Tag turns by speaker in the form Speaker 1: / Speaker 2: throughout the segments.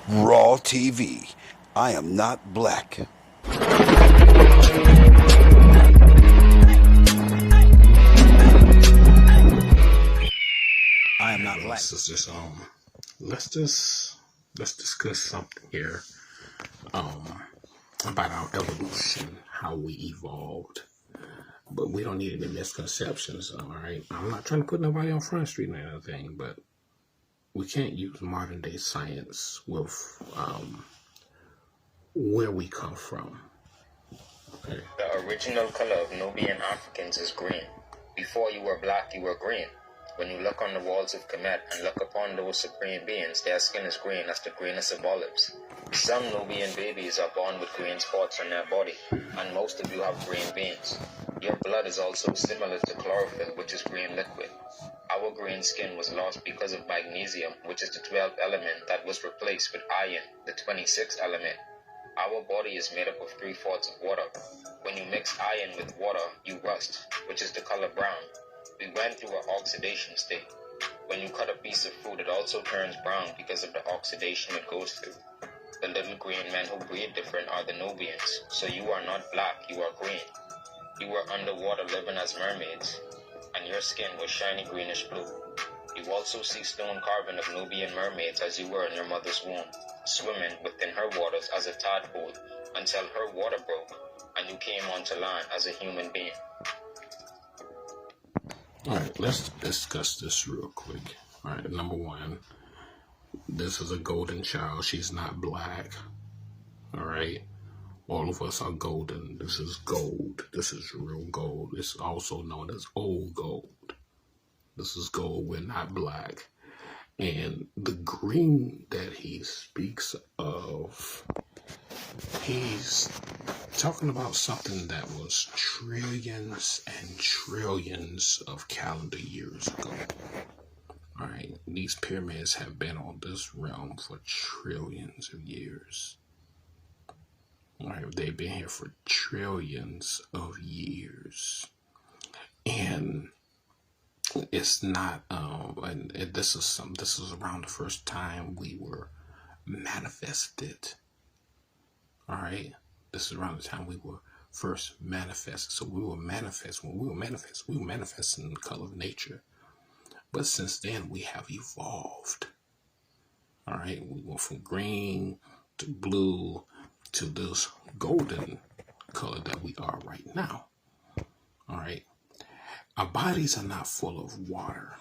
Speaker 1: Raw TV. I am not black. I am not black.
Speaker 2: Sisters, let's discuss something here about our evolution, how we evolved. But we don't need any misconceptions, all right? I'm not trying to put nobody on Front Street or anything, but we can't use modern day science with where we come from. Okay.
Speaker 3: The original color of Nubian Africans is green. Before you were black, you were green. When you look on the walls of Kemet and look upon those supreme beings, their skin is green as the greenness of olives. Some Nubian babies are born with green spots on their body, and most of you have green veins. Your blood is also similar to chlorophyll, which is green liquid. Our green skin was lost because of magnesium, which is the 12th element that was replaced with iron, the 26th element. Our body is made up of 3/4 of water. When you mix iron with water, you rust, which is the color brown. We went through an oxidation state. When you cut a piece of fruit, it also turns brown because of the oxidation it goes through. The little green men who breed different are the Nubians. So you are not black, you are green. You were underwater living as mermaids, and your skin was shiny greenish blue. You also see stone carving of Nubian mermaids as you were in your mother's womb, swimming within her waters as a tadpole until her water broke, and you came onto land as a human being.
Speaker 2: All right, let's discuss this real quick. All right, number one, this is a golden child. She's not black. All right, all of us are golden. This is gold. This is real gold. It's also known as old gold. This is gold. We're not black. And the green that he speaks of, he's talking about something that was trillions and trillions of calendar years ago. All right, these pyramids have been on this realm for trillions of years. All right, they've been here for trillions of years, and it's not. And this is around the first time we were manifested. All right. This is around the time we were first manifested. So we were manifest. When we were manifesting in the color of nature. But since then, we have evolved. All right. We went from green to blue to this golden color that we are right now. All right. Our bodies are not full of water.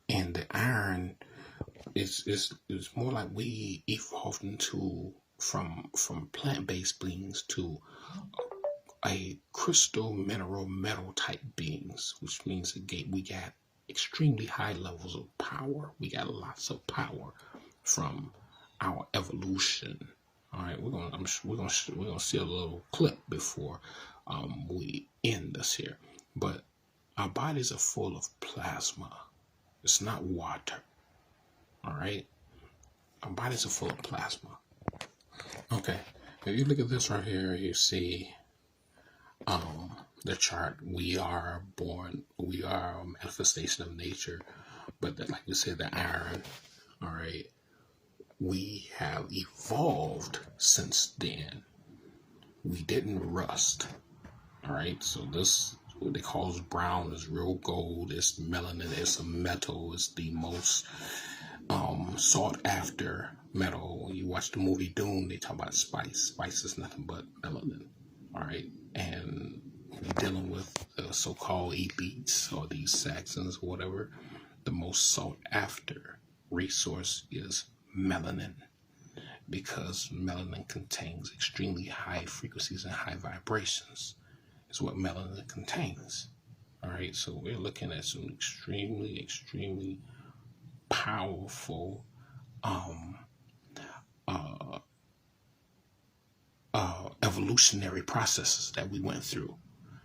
Speaker 2: And the iron is more like we evolved into from plant-based beings to a crystal mineral metal type beings, which means we got extremely high levels of power. We got lots of power from our evolution. All right, we're gonna see a little clip before we end this here. But our bodies are full of plasma. It's not water. All right, our bodies are full of plasma. Okay, if you look at this right here, you see the chart. We are a manifestation of nature, but like we said, the iron, all right, we have evolved since then. We didn't rust, all right, so this, what they call brown, is real gold, it's melanin, it's a metal, it's the most sought after metal. When you watch the movie Dune, they talk about spice. Spice is nothing but melanin. All right, and dealing with the so-called elites or these Saxons or whatever, the most sought after resource is melanin, because melanin contains extremely high frequencies and high vibrations. Is what melanin contains. All right, so we're looking at some extremely powerful evolutionary processes that we went through.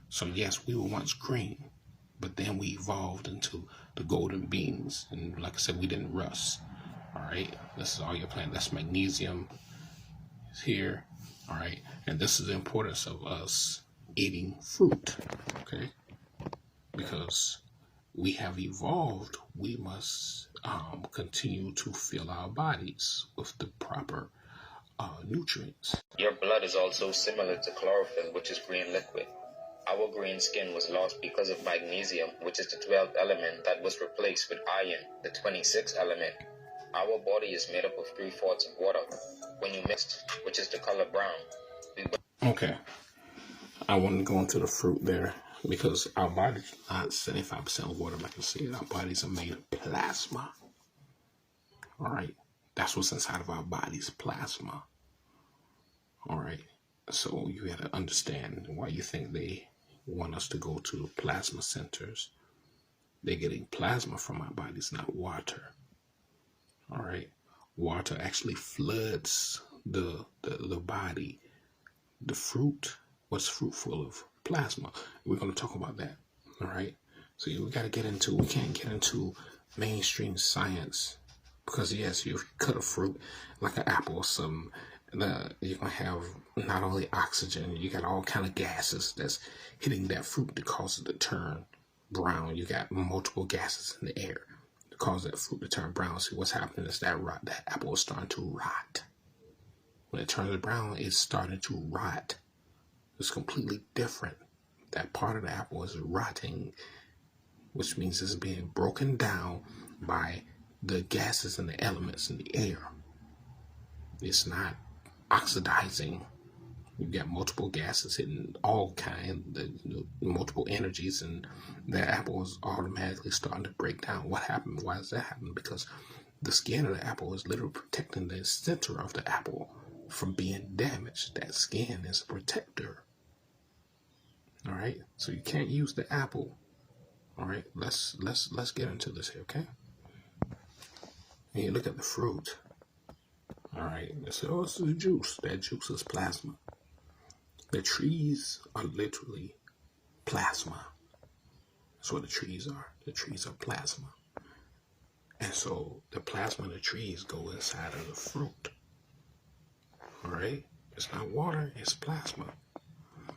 Speaker 2: So yes, we were once green, but then we evolved into the golden beings, and like I said, we didn't rust. All right, this is all your plant. That's magnesium is here. All right, and this is the importance of us eating fruit. Okay, because we have evolved, we must continue to fill our bodies with the proper nutrients.
Speaker 3: Your blood is also similar to chlorophyll, which is green liquid. Our green skin was lost because of magnesium, which is the 12th element that was replaced with iron, the 26th element. Our body is made up of 3/4 of water. When you mix, which is the color brown,
Speaker 2: Okay, I want to go into the fruit there because our body's not 75% water, like I said. Our bodies are made of plasma. All right, that's what's inside of our bodies, plasma. All right, so you got to understand why you think they want us to go to plasma centers. They're getting plasma from our bodies, not water. All right, water actually floods the body. The fruit, what's fruit full of? Plasma. We're going to talk about that. All right, so we got to get into, we can't get into mainstream science because yes, if you cut a fruit like an apple or something, you're going to have not only oxygen, you got all kind of gases that's hitting that fruit that cause it to turn brown. You got multiple gases in the air that cause that fruit to turn brown. See, what's happening is that apple is starting to rot. When it turns brown, it's starting to rot. It's completely different. That part of the apple is rotting, which means it's being broken down by the gases and the elements in the air. It's not oxidizing. You got multiple gases hitting all kinds, multiple energies, and the apple is automatically starting to break down. What happened? Why is that happening? Because the skin of the apple is literally protecting the center of the apple from being damaged. That skin is a protector. All right, so you can't use the apple. All right, let's get into this here, okay? And you look at the fruit. All right, so oh, it's the juice. That juice is plasma. The trees are literally plasma. That's what the trees are. The trees are plasma. And so the plasma of the trees go inside of the fruit. All right, it's not water, it's plasma.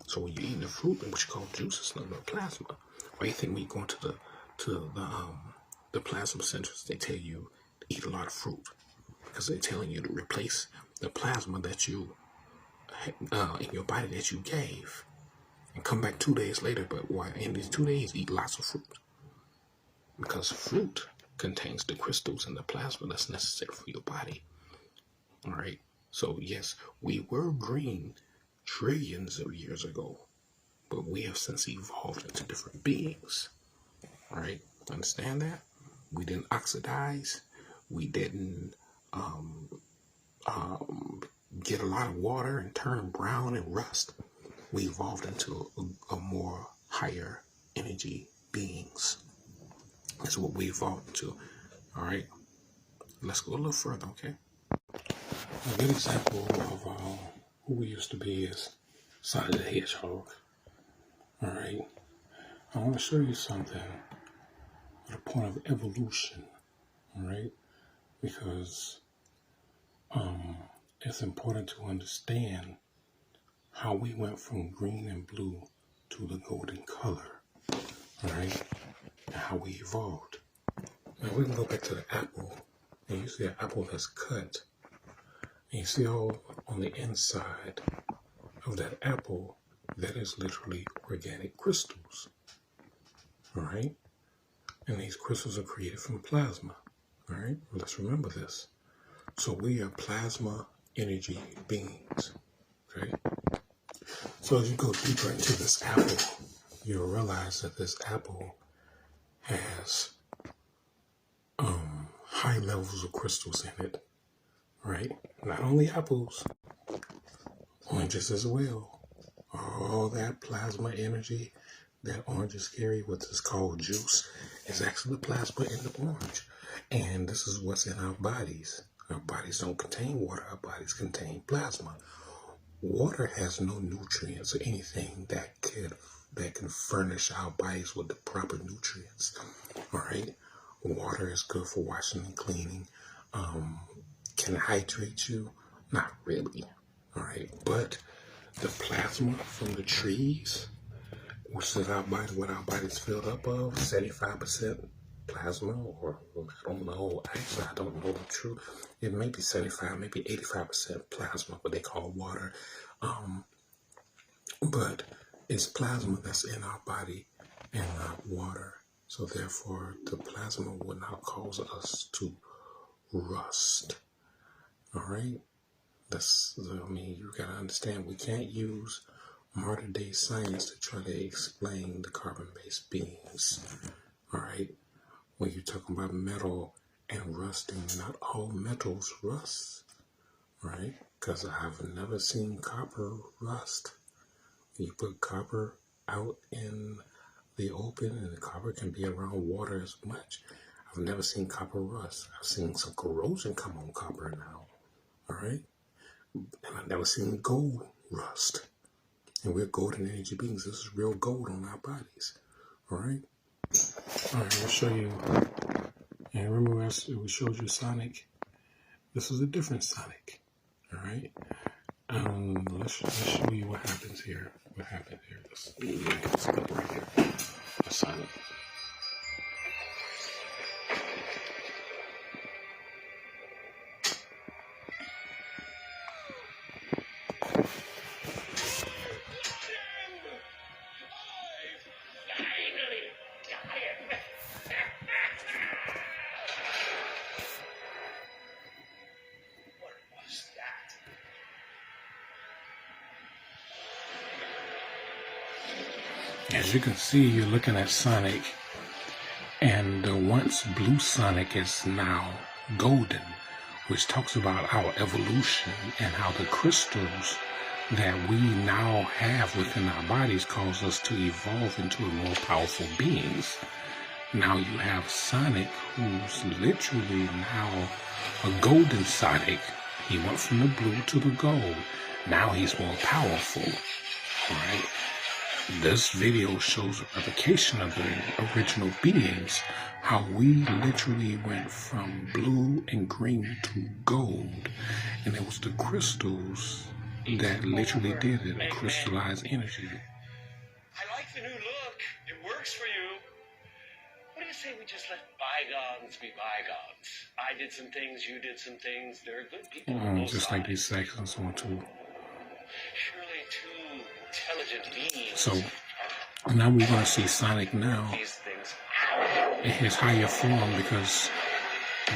Speaker 2: So when you're eating the fruit, which you call juice, it's not but plasma. Why do you think when you go into the plasma centers, they tell you to eat a lot of fruit? Because they're telling you to replace the plasma that you in your body that you gave, and come back 2 days later. But why in these 2 days eat lots of fruit? Because fruit contains the crystals and the plasma that's necessary for your body. All right. So yes, we were green trillions of years ago, but we have since evolved into different beings. All right, understand that? We didn't oxidize. We didn't get a lot of water and turn brown and rust. We evolved into a more higher energy beings. That's what we evolved into. All right, let's go a little further, okay? A good example of who we used to be is Sonic the Hedgehog. All right, I want to show you something at a point of evolution. All right, because it's important to understand how we went from green and blue to the golden color. All right, and how we evolved. Now we can go back to the apple, and you see an apple that's cut. And you see all on the inside of that apple, that is literally organic crystals. All right? And these crystals are created from plasma. All right? Let's remember this. So we are plasma energy beings. Okay? So as you go deeper into this apple, you'll realize that this apple has high levels of crystals in it. Right? Not only apples, oranges as well. All that plasma energy that oranges carry, what is called juice, is actually plasma in the orange. And this is what's in our bodies. Our bodies don't contain water. Our bodies contain plasma. Water has no nutrients or anything that can furnish our bodies with the proper nutrients. All right? Water is good for washing and cleaning. Can it hydrate you? Not really. All right. But the plasma from the trees, which is our body, what our body's filled up of, 75% plasma, or I don't know. Actually, I don't know the truth. It may be 75, maybe 85% plasma, what they call water. But it's plasma that's in our body and not water. So therefore, the plasma will not cause us to rust. All right? You got to understand, we can't use modern day science to try to explain the carbon-based beings. All right? When you're talking about metal and rusting, not all metals rust. Right? Because I've never seen copper rust. You put copper out in the open, and the copper can be around water as much. I've never seen copper rust. I've seen some corrosion come on copper now. All right? And I've never seen gold rust. And we're golden energy beings. This is real gold on our bodies. All right? All right, I'll show you. And remember, we showed you Sonic. This is a different Sonic. All right? Let's show you what happens here. What happened here? Let's go right here. The Sonic. As you can see, you're looking at Sonic, and the once blue Sonic is now golden, which talks about our evolution and how the crystals that we now have within our bodies cause us to evolve into more powerful beings. Now you have Sonic, who's literally now a golden Sonic. He went from the blue to the gold. Now he's more powerful. All right. This video shows a replication of the original beings, how we literally went from blue and green to gold. And it was the crystals that literally did it, the crystallized energy.
Speaker 4: I like the new look. It works for you. What do you say we just let bygones be bygones? I did some things, you did some things. There are good people.
Speaker 2: Just like these sections want to.
Speaker 4: Surely two intelligent beings.
Speaker 2: So now we're going to see Sonic now in his higher form, because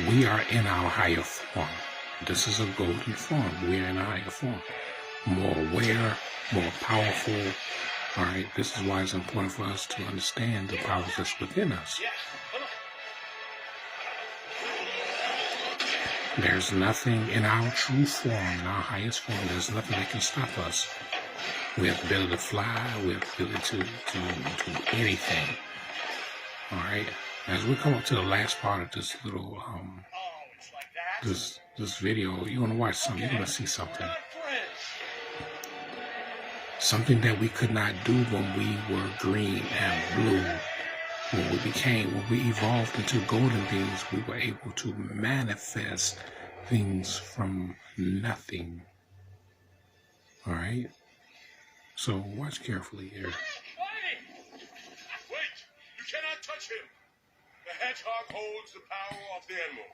Speaker 2: we are in our higher form. This is a golden form. We're in a higher form. More aware, more powerful. All right, this is why it's important for us to understand the powers that's within us. There's nothing in our true form, in our highest form, there's nothing that can stop us. We have the ability to fly, we have the ability to do anything. All right, as we come up to the last part of this little, this video, you're going to watch something, you're going to see something. Something that we could not do when we were green and blue. When we evolved into golden beings, we were able to manifest things from nothing. All right? So watch carefully here.
Speaker 4: Wait! You cannot touch him! The hedgehog holds the power of the animal.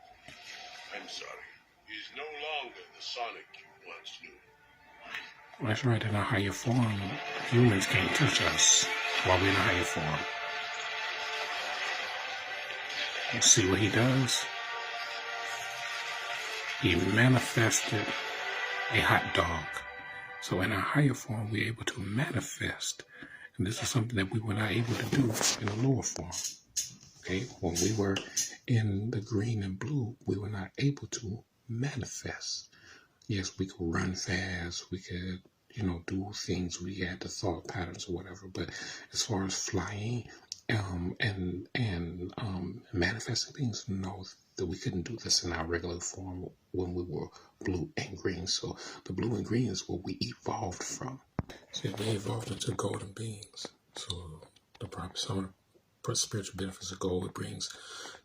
Speaker 4: I'm sorry. He's no longer the Sonic you once knew.
Speaker 2: That's right, in a higher form, humans can't touch us while we're in a higher form. Let's see what he does. He manifested a hot dog. So in a higher form, we're able to manifest. And this is something that we were not able to do in the lower form. Okay, when we were in the green and blue, we were not able to manifest. Yes, we could run fast, we could, do things, we had the thought patterns or whatever, but as far as flying and manifesting things, no, that we couldn't do this in our regular form when we were blue and green. So the blue and green is what we evolved from. So we evolved into golden beings. So the proper summer spiritual benefits of gold, it brings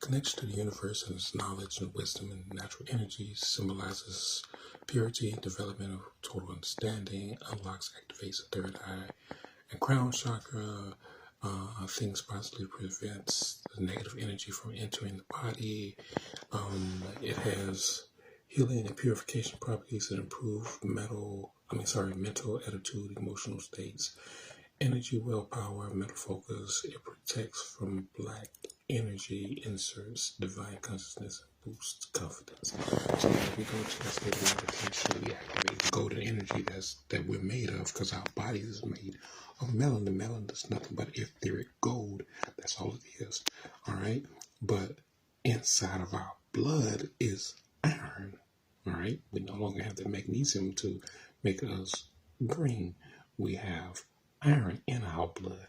Speaker 2: connection to the universe and its knowledge and wisdom and natural energy, symbolizes purity, development of total understanding, unlocks, activates the third eye, And crown chakra, things possibly prevents the negative energy from entering the body. It has healing and purification properties that improve mental attitude, emotional states, energy, willpower, mental focus. It protects from black energy, inserts divine consciousness, and boosts confidence. So when we go to the state of meditation, we activate the golden energy that we're made of, because our body is made of melanin. Melanin is nothing but etheric gold. That's all it is. All right. But inside of our blood is iron. All right. We no longer have the magnesium to make us green. We have iron in our blood,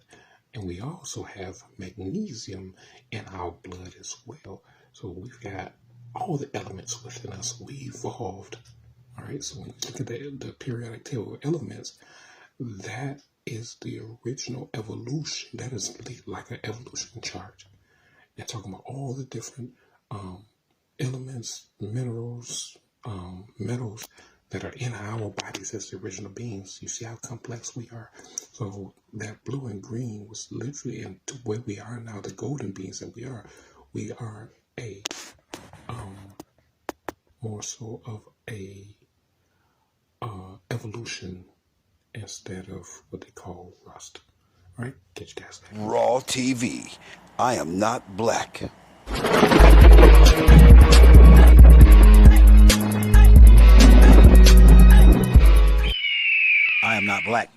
Speaker 2: and we also have magnesium in our blood as well. So we've got all the elements within us. We evolved. All right. So when you look at the periodic table of elements, that is the original evolution. That is like an evolution chart. And talking about all the different elements, minerals, metals that are in our bodies as the original beings. You see how complex we are. So that blue and green was literally into where we are now, the golden beings that we are. We are a more so of a evolution instead of what they call rust. All right, catch you guys later.
Speaker 1: Raw TV. I am not black. I am not black.